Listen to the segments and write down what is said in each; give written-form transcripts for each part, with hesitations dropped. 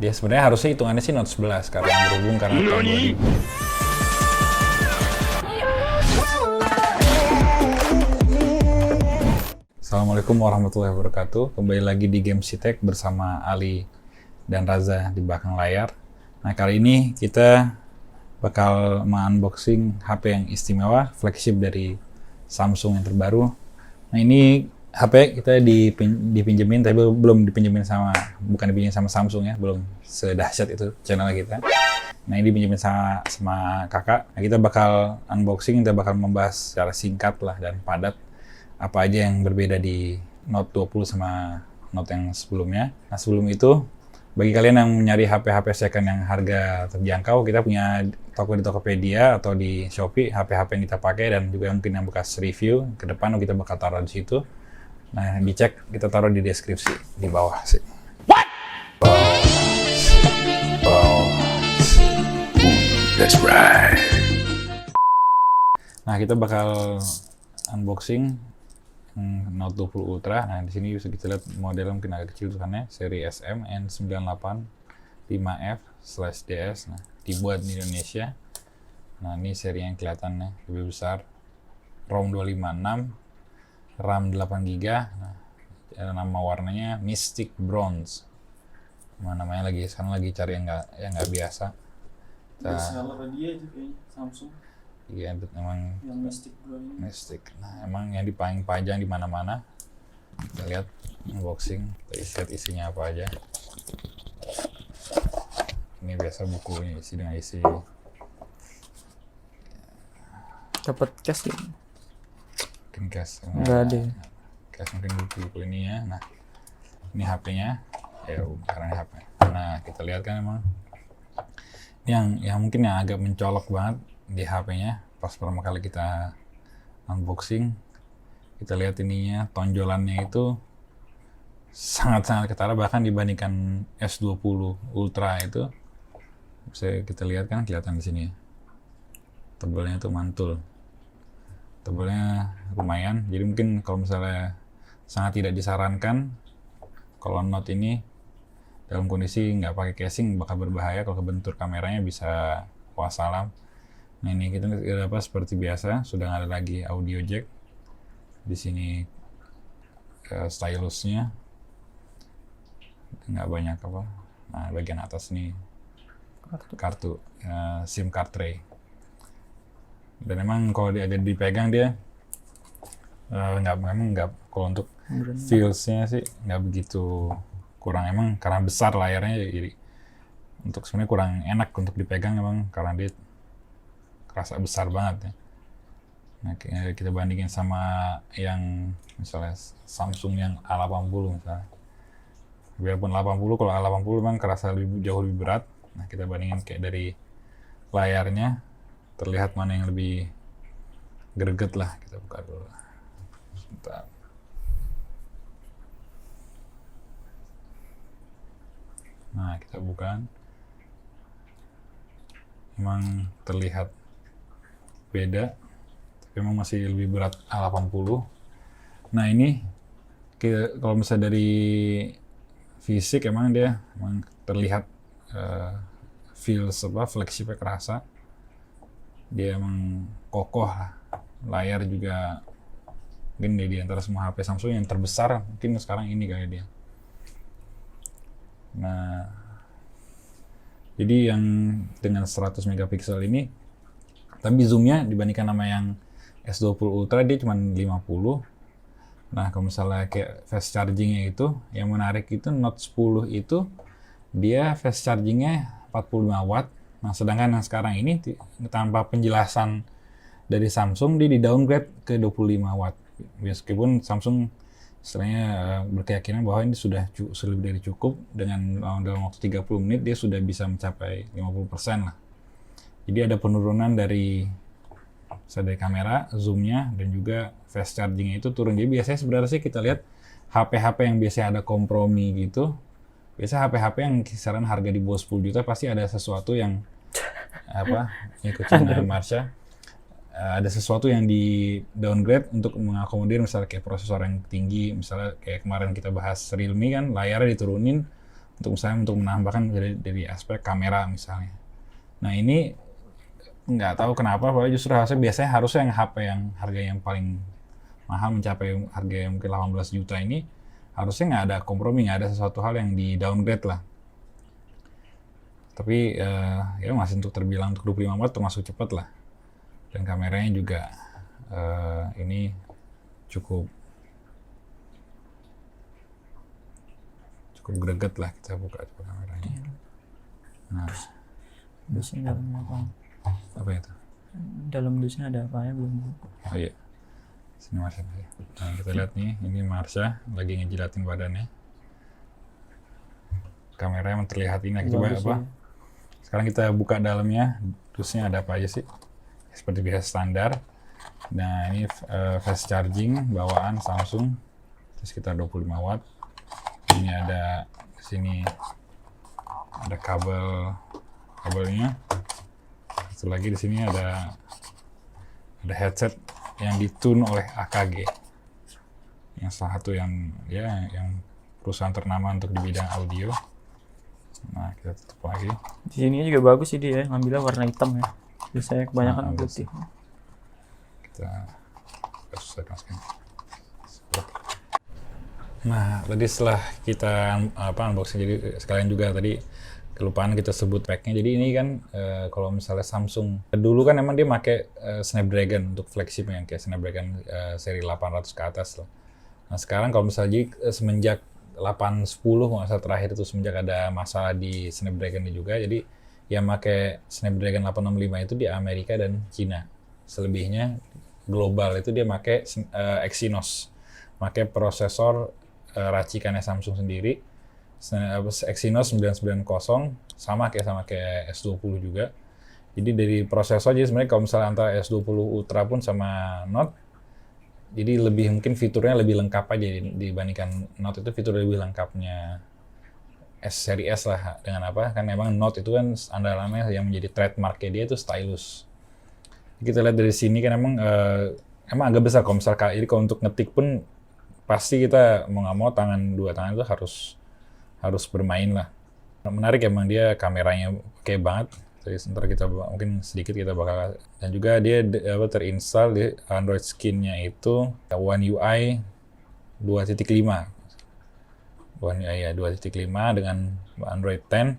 Dia sebenarnya harusnya hitungannya sih Note 11 karena berhubung karena tahun 2000. Assalamualaikum warahmatullahi wabarakatuh. Kembali lagi di Game Tech bersama Ali dan Raza di belakang layar. Nah, kali ini kita bakal unboxing HP yang istimewa, flagship dari Samsung yang terbaru. Nah, ini HP kita dipinjemin, tapi belum dipinjemin sama, bukan dipinjemin sama Samsung ya, belum sedahsyat itu channel kita. Nah, ini dipinjemin sama kakak. Nah, kita bakal unboxing, kita bakal membahas secara singkat lah dan padat apa aja yang berbeda di Note 20 sama Note yang sebelumnya. Nah, sebelum itu, bagi kalian yang mencari HP-HP second yang harga terjangkau, kita punya toko di Tokopedia atau di Shopee, HP-HP yang kita pakai dan juga mungkin yang bekas review. Ke depan kita bakal taruh di situ. Nah, dicek, kita taruh di deskripsi di bawah sih. What? That's right. Nah, kita bakal unboxing Note 20 Ultra. Nah, di sini bisa kita lihat modelnya mungkin agak kecil tulisannya, seri SM N985F/DS. Nah, dibuat di Indonesia. Nah, ini seri yang kelihatannya lebih besar. ROM 256, RAM 8GB. Nah, nama warnanya Mystic Bronze. Namanya lagi sekarang lagi cari yang nggak biasa. Seller dia itu kayaknya Samsung. Iya, emang yang Mystic Bronze. Mystic. Nah, emang yang paling panjang di mana-mana. Kita lihat unboxing, kita lihat isinya apa aja. Ini biasa bukunya isi dengan isi. Dapat cash ya? Mungkin cash. Enggak ada. Cash mungkin buku ini ya. Nah, ini HP-nya. Ya, karena HP. Nah, kita lihat kan emang yang mungkin yang agak mencolok banget di HP-nya pas pertama kali kita unboxing, kita lihat ininya, tonjolannya itu sangat-sangat ketara, bahkan dibandingkan S20 Ultra itu bisa kita lihat kan, kelihatan di sini tebelnya itu mantul, tebelnya lumayan. Jadi mungkin kalau misalnya sangat tidak disarankan kalau Note ini dalam kondisi nggak pakai casing bakal berbahaya, kalau kebentur kameranya bisa wassalam. Nah, ini kita dapat seperti biasa, sudah nggak ada lagi audio jack. Di sini stylusnya nggak banyak apa. Nah, bagian atas nih kartu SIM card tray. Dan emang kalau dia ada dipegang dia nggak kalau untuk feels-nya sih nggak begitu, kurang emang karena besar layarnya, jadi untuk sebenarnya kurang enak untuk dipegang emang karena dia kerasa besar banget ya. Nah, kita bandingin sama yang misalnya Samsung yang A80 misalnya. Biarpun 80, kalau A80 memang kerasa jauh lebih berat. Nah, kita bandingin kayak dari layarnya terlihat mana yang lebih greget lah. Kita buka dulu. Sebentar. Nah, kita buka. Memang terlihat beda, tapi memang masih lebih berat A80. Nah, ini kalau misalnya dari fisik emang dia terlihat flagship-nya kerasa. Dia emang kokoh lah. Layar juga mungkin di antara semua HP Samsung yang terbesar mungkin sekarang ini kayak dia. Nah, jadi yang dengan 100 megapiksel ini, tapi zoomnya dibandingkan sama yang S20 Ultra dia cuma 50. Nah, kalau misalnya kayak fast chargingnya itu, yang menarik itu Note 10 itu dia fast chargingnya 45 watt. Nah, sedangkan yang sekarang ini tanpa penjelasan dari Samsung dia di downgrade ke 25 watt. Meskipun Samsung istilahnya berkeyakinan bahwa ini sudah lebih dari cukup, dengan dalam waktu 30 menit dia sudah bisa mencapai 50% lah. Jadi ada penurunan dari kamera, zoomnya, dan juga fast chargingnya itu turun. Jadi biasanya sebenarnya sih kita lihat HP-HP yang biasanya ada kompromi gitu, biasa HP-HP yang kisaran harga di bawah 10 juta pasti ada sesuatu yang ikutin Marsha. Ada sesuatu yang di downgrade untuk mengakomodir misalnya kayak prosesor yang tinggi, misalnya kayak kemarin kita bahas Realme kan, layarnya diturunin untuk misalnya untuk menambahkan dari aspek kamera misalnya. Nah ini nggak tahu kenapa, padahal justru biasanya yang HP yang harga yang paling mahal mencapai harga yang mungkin 18 juta ini harusnya nggak ada kompromi, nggak ada sesuatu hal yang di downgrade lah. Tapi ya masih untuk terbilang untuk 25 watt termasuk cepat lah. Dan kameranya juga ini cukup greget lah, kita buka coba kameranya. Nah, Dusnya dalamnya apa? apa itu? Dalam dusnya ada apa ya belum? Oh iya, sini Marsha. Nah, kita lihat nih, ini Marsha lagi ngejilatin badannya. Kameranya emang terlihat ini, coba apa? Sekarang kita buka dalamnya, dusnya ada apa aja sih? Seperti biasa standar. Nah ini fast charging bawaan Samsung, sekitar 25 watt. Ini ada di sini ada kabelnya. Satu lagi di sini ada headset yang ditune oleh AKG, yang salah satu yang perusahaan ternama untuk di bidang audio. Nah kita tutup lagi. Di sini juga bagus sih dia, ngambilnya warna hitam ya. Biasanya kebanyakan putih. Kita selesaikan. Nah, tadi setelah kita unboxing, jadi sekalian juga tadi kelupaan kita sebut pack-nya. Jadi ini kan kalau misalnya Samsung dulu kan emang dia pakai Snapdragon untuk flagship yang kayak Snapdragon seri 800 ke atas lah. Nah, sekarang kalau misalnya semenjak 810 masa terakhir itu semenjak ada masalah di Snapdragon juga, jadi yang pakai Snapdragon 865 itu di Amerika dan Cina. Selebihnya global itu dia pakai Exynos, pakai prosesor racikannya Samsung sendiri, Exynos 990, sama kayak S20 juga. Jadi dari prosesor, jadi sebenarnya kalau misalnya antara S20 Ultra pun sama Note, jadi mungkin fiturnya lebih lengkap aja dibandingkan Note. Itu fitur lebih lengkapnya seri S lah. Dengan apa? Kan emang Note itu kan andalannya yang menjadi trademarknya dia itu stylus. Kita lihat dari sini kan emang agak besar kalau misalnya, jadi kalau untuk ngetik pun pasti kita mau nggak mau dua tangan itu harus bermain lah. Menarik emang dia kameranya oke banget. Jadi sebentar mungkin sedikit kita bakal, dan juga dia terinstall di Android skin-nya itu One UI 2.5. One UI ya 2.5 dengan Android 10.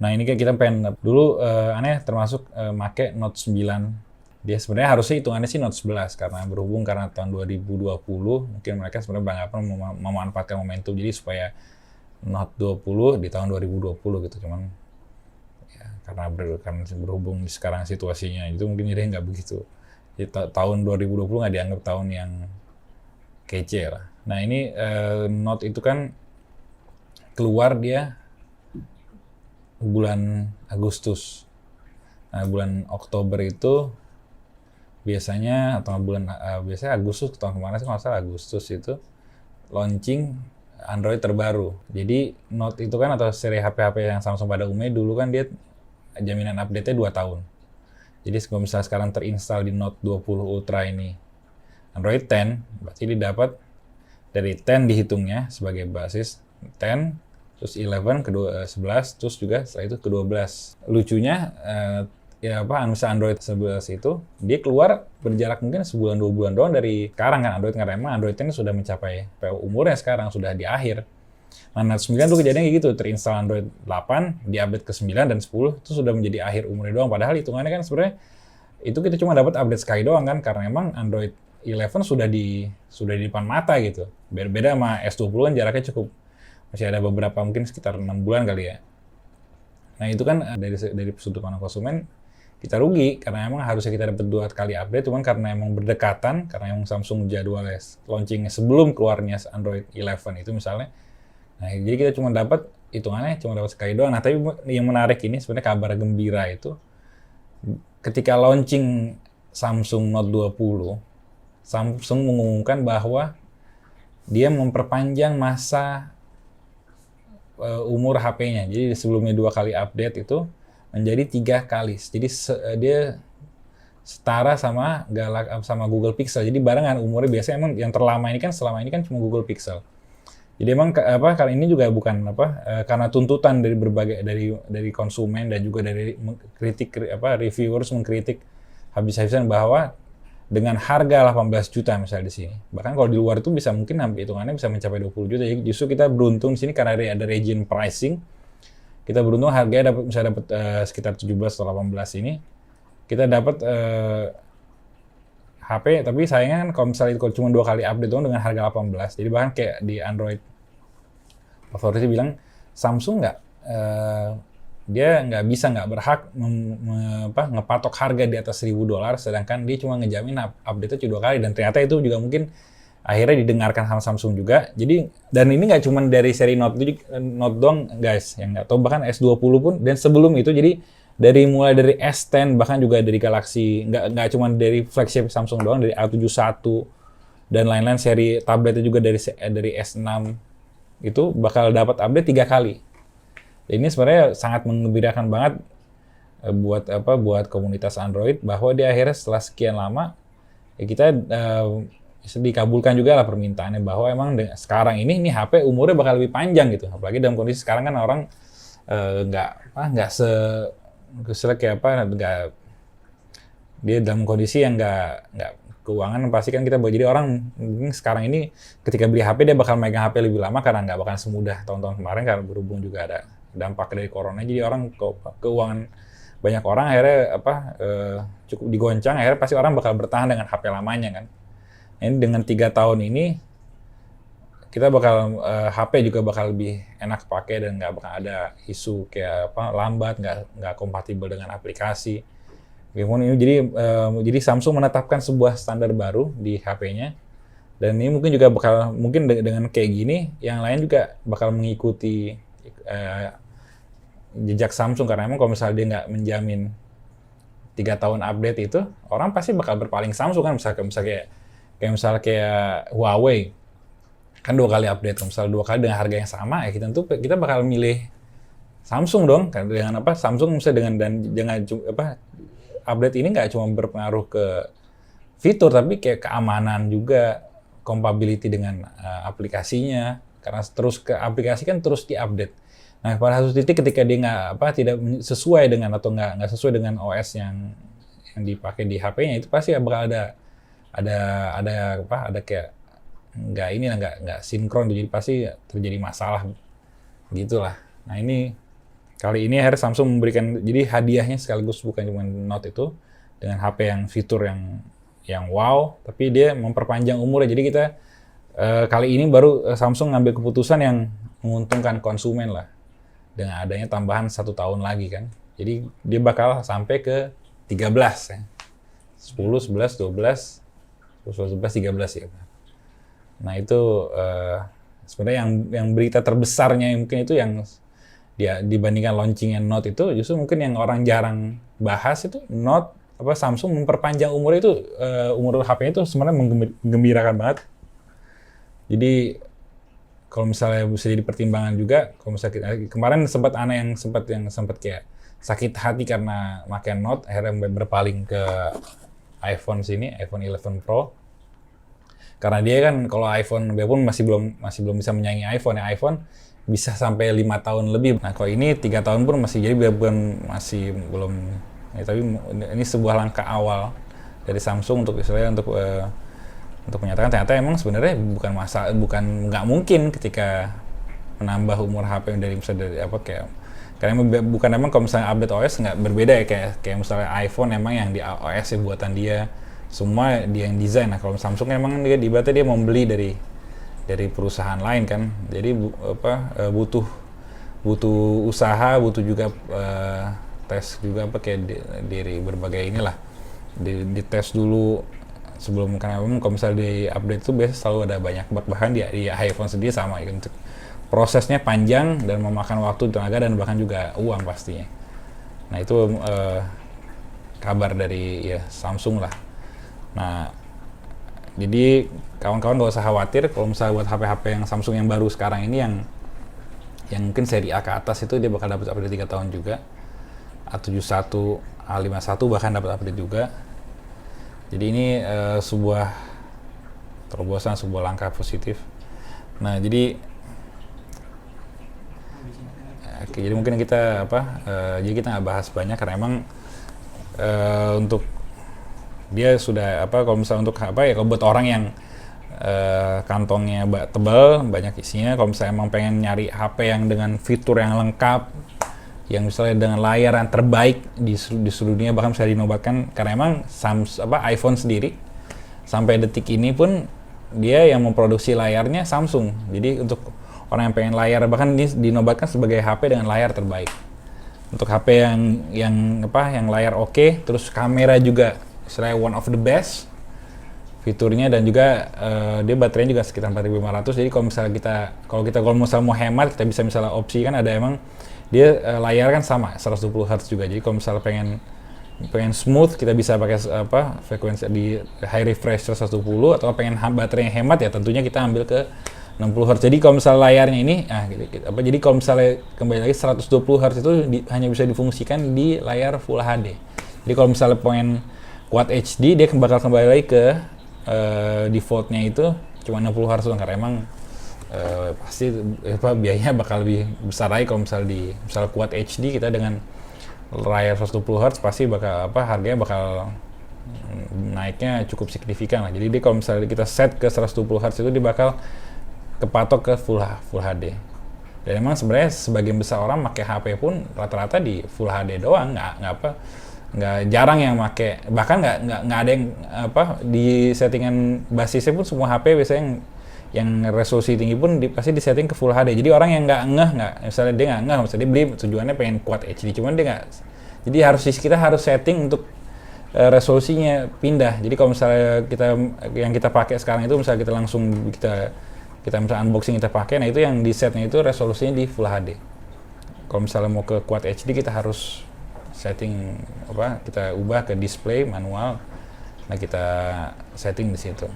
Nah ini kan kita pengen dulu aneh termasuk make Note 9. Dia sebenarnya harusnya hitungannya sih Note 11 karena tahun 2020 mungkin mereka sebenarnya memanfaatkan momentum jadi supaya Note 20 di tahun 2020 gitu. Cuman ya karena berhubung sekarang situasinya itu mungkin jadi nggak begitu. Jadi tahun 2020 nggak dianggap tahun yang kece lah. Nah ini Note itu kan keluar dia bulan Agustus. Nah bulan Oktober itu biasanya biasanya Agustus tahun kemarin sih, masalah Agustus itu launching Android terbaru. Jadi Note itu kan atau seri HP-HP yang Samsung pada umumnya dulu kan dia jaminan update-nya 2 tahun. Jadi kalau misalnya sekarang terinstall di Note 20 Ultra ini Android 10, berarti dia dapat dari 10 dihitungnya sebagai basis 10, terus 11 ke 11, terus juga setelah itu ke 12. Lucunya misalnya Android 11 itu dia keluar berjarak mungkin sebulan 2 bulan doang dari sekarang kan Android, karena emang Android 10 sudah mencapai umurnya sekarang sudah di akhir. Nah Note 9 tuh kejadiannya kayak gitu, terinstall Android 8, di-update ke 9 dan 10 itu sudah menjadi akhir umurnya doang, padahal hitungannya kan sebenarnya itu kita cuma dapat update sekali doang kan, karena emang Android 11 sudah di depan mata gitu. Beda sama S20 kan jaraknya cukup masih ada beberapa, mungkin sekitar 6 bulan kali ya. Nah itu kan dari sudut pandang konsumen kita rugi karena emang harusnya kita dapat 2 kali update, cuman karena emang berdekatan, karena emang Samsung jadwalnya launchingnya sebelum keluarnya Android 11 itu misalnya. Nah jadi kita cuma dapat hitungannya cuma dapat sekali doang. Nah tapi yang menarik ini sebenarnya kabar gembira itu ketika launching Samsung Note 20, Samsung mengumumkan bahwa dia memperpanjang masa umur HP-nya. Jadi sebelumnya 2 kali update itu menjadi 3 kali. Jadi dia setara sama Google Pixel. Jadi barengan umurnya. Biasanya emang yang terlama ini kan selama ini kan cuma Google Pixel. Jadi emang kali ini juga bukan karena tuntutan dari berbagai dari konsumen dan juga dari reviewers mengkritik habis-habisan bahwa dengan harga 18 juta misalnya di sini. Bahkan kalau di luar itu bisa mungkin hitungannya bisa mencapai 20 juta. Jadi justru kita beruntung di sini karena ada region pricing. Kita beruntung harganya dapat sekitar 17 atau 18 ini. Kita dapat HP, tapi sayangnya kan kalau misalnya cuma 2 kali update doang dengan harga 18. Jadi bahkan kayak di Android Authority bilang Samsung dia nggak berhak ngepatok harga di atas $1.000, sedangkan dia cuma ngejamin update-nya cuma 2 kali, dan ternyata itu juga mungkin akhirnya didengarkan sama Samsung juga. Jadi dan ini nggak cuma dari seri Note doang guys, yang nggak tahu, bahkan S20 pun dan sebelum itu. Jadi mulai dari S10 bahkan juga dari Galaxy, nggak cuma dari flagship Samsung doang, dari A71 dan lain-lain seri tabletnya juga dari S6 itu bakal dapat update 3 kali. Ini sebenarnya sangat menggembirakan banget buat komunitas Android, bahwa di akhirnya setelah sekian lama ya kita dikabulkan juga lah permintaannya, bahwa emang sekarang ini HP umurnya bakal lebih panjang gitu. Apalagi dalam kondisi sekarang kan orang dia dalam kondisi yang nggak keuangan, pasti kan kita jadi orang sekarang ini ketika beli HP dia bakal megang HP lebih lama karena nggak bakal semudah tahun-tahun kemarin, karena berhubung juga ada dampak dari corona. Jadi orang keuangan banyak orang akhirnya cukup digoncang, akhirnya pasti orang bakal bertahan dengan HP lamanya kan. Ini dengan 3 tahun ini kita bakal HP juga bakal lebih enak pakai dan nggak bakal ada isu kayak lambat, nggak kompatibel dengan aplikasi. Jadi Samsung menetapkan sebuah standar baru di HP-nya, dan ini mungkin dengan kayak gini yang lain juga bakal mengikuti jejak Samsung, karena emang kalau misalnya dia nggak menjamin 3 tahun update itu, orang pasti bakal berpaling Samsung kan. Misalnya kayak Huawei kan 2 kali update, misalnya 2 kali dengan harga yang sama, ya kita bakal milih Samsung dong, kan dengan Samsung misalnya dengan update ini nggak cuma berpengaruh ke fitur, tapi kayak keamanan juga, compatibility dengan aplikasinya, karena terus ke aplikasi kan terus diupdate. Nah, pada satu titik ketika dia tidak sesuai dengan atau nggak sesuai dengan OS yang dipakai di HP-nya, itu pasti bakal ada kayak nggak sinkron, jadi pasti terjadi masalah gitulah. Nah, kali ini akhirnya Samsung memberikan, jadi hadiahnya sekaligus bukan cuma Note itu dengan HP yang fitur yang wow, tapi dia memperpanjang umurnya. Jadi kita kali ini baru Samsung ngambil keputusan yang menguntungkan konsumen lah, dengan adanya tambahan 1 tahun lagi kan. Jadi dia bakal sampai ke 13 ya. 10, 11, 12, 11, 13 ya. Nah itu sebenarnya yang berita terbesarnya mungkin itu yang dia dibandingkan launching Note itu, justru mungkin yang orang jarang bahas itu Note Samsung memperpanjang umur itu, umur HP itu sebenarnya menggembirakan banget. Jadi kalau misalnya bisa jadi pertimbangan juga, kalau misalnya kemarin sempat kayak sakit hati karena pakai Note, akhirnya berpaling ke iPhone 11 Pro. Karena dia kan kalau iPhone biarpun masih belum bisa menyaingi iPhone ya, iPhone bisa sampai 5 tahun lebih. Nah, kalau ini 3 tahun pun masih, jadi masih belum ya, tapi ini sebuah langkah awal dari Samsung untuk menyatakan ternyata emang sebenarnya bukan nggak mungkin ketika menambah umur HP dari karena bukan emang kalau misalnya update OS nggak berbeda ya, kayak misalnya iPhone emang yang di OS buatan dia, semua dia yang desain. Nah, kalau Samsung emang dia membeli dari perusahaan lain kan, jadi butuh usaha, butuh juga tes juga kayak dari berbagai dites dulu sebelum, karena memang kalau misalnya di update itu biasanya selalu ada banyak bug, bahkan di iPhone sendiri sama ya, untuk prosesnya panjang dan memakan waktu, tenaga, dan bahkan juga uang pastinya. Nah itu kabar dari Samsung lah. Nah jadi kawan-kawan gak usah khawatir kalau misalnya buat HP-HP yang Samsung yang baru sekarang ini, yang mungkin seri A ke atas itu dia bakal dapat update 3 tahun juga. A71, A51 bahkan dapat update juga. Jadi ini sebuah terobosan, sebuah langkah positif. Nah jadi Oke, jadi mungkin kita jadi kita nggak bahas banyak karena emang untuk dia sudah kalau misalnya untuk ya kalau buat orang yang kantongnya tebal banyak isinya, kalau misalnya emang pengen nyari HP yang dengan fitur yang lengkap, yang misalnya dengan layar yang terbaik di seluruh dunia, bahkan bisa dinobatkan karena emang iPhone sendiri sampai detik ini pun dia yang memproduksi layarnya Samsung. Jadi untuk orang yang pengen layar, bahkan ini dinobatkan sebagai HP dengan layar terbaik. Untuk HP yang layar oke, terus kamera juga istilahnya one of the best fiturnya, dan juga dia baterainya juga sekitar 4500. Jadi kalau misalnya kalau misalnya mau hemat, kita bisa misalnya opsi kan ada emang dia layar kan sama 120 Hz juga. Jadi kalau misalnya pengen smooth, kita bisa pakai frekuensi di high refresh 120, atau pengen baterai yang hemat ya tentunya kita ambil ke 60 Hz. Jadi kalau misalnya layarnya ini jadi kalau misalnya kembali lagi 120 Hz itu hanya bisa difungsikan di layar Full HD. Jadi kalau misalnya pengen Quad HD, dia bakal kembali lagi ke defaultnya itu cuma 60 Hz doang, karena emang pasti biayanya bakal lebih besar lagi. Kalau misalnya Quad HD kita dengan layar 120 Hz pasti harganya bakal naiknya cukup signifikan lah. Jadi kalau misalnya kita set ke 120 Hz itu dia bakal kepatok ke Full HD. Dan emang sebenarnya sebagian besar orang pakai HP pun rata-rata di Full HD doang, nggak jarang yang pakai, bahkan nggak ada yang di settingan basisnya pun semua HP biasanya yang resolusi tinggi pun pasti disetting ke Full HD. Jadi orang yang misalnya dia nggak ngeh, misalnya dia beli tujuannya pengen Quad HD, cuman dia nggak, jadi kita harus setting untuk resolusinya pindah. Jadi kalau misalnya yang kita pakai sekarang itu misalnya kita langsung kita misalnya unboxing kita pakai, nah itu yang di setnya itu resolusinya di Full HD. Kalau misalnya mau ke Quad HD kita harus setting kita ubah ke display manual, nah kita setting di situ.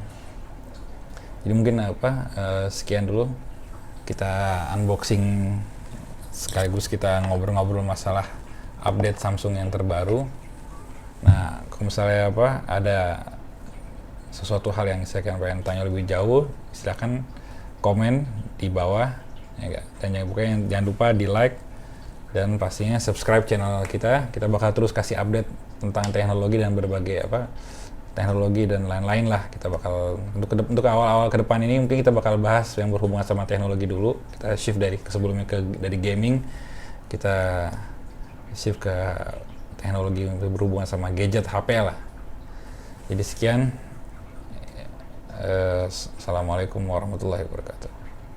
Jadi mungkin sekian dulu kita unboxing sekaligus kita ngobrol-ngobrol masalah update Samsung yang terbaru. Nah, kalau misalnya ada sesuatu hal yang saya pengen tanya lebih jauh, silakan komen di bawah ya, dan jangan lupa di like dan pastinya subscribe channel kita. Kita bakal terus kasih update tentang teknologi dan berbagai teknologi dan lain-lain lah. Kita bakal untuk awal-awal ke depan ini mungkin kita bakal bahas yang berhubungan sama teknologi dulu. Kita shift dari sebelumnya dari gaming, kita shift ke teknologi yang berhubungan sama gadget HP lah. Jadi sekian. Assalamualaikum warahmatullahi wabarakatuh.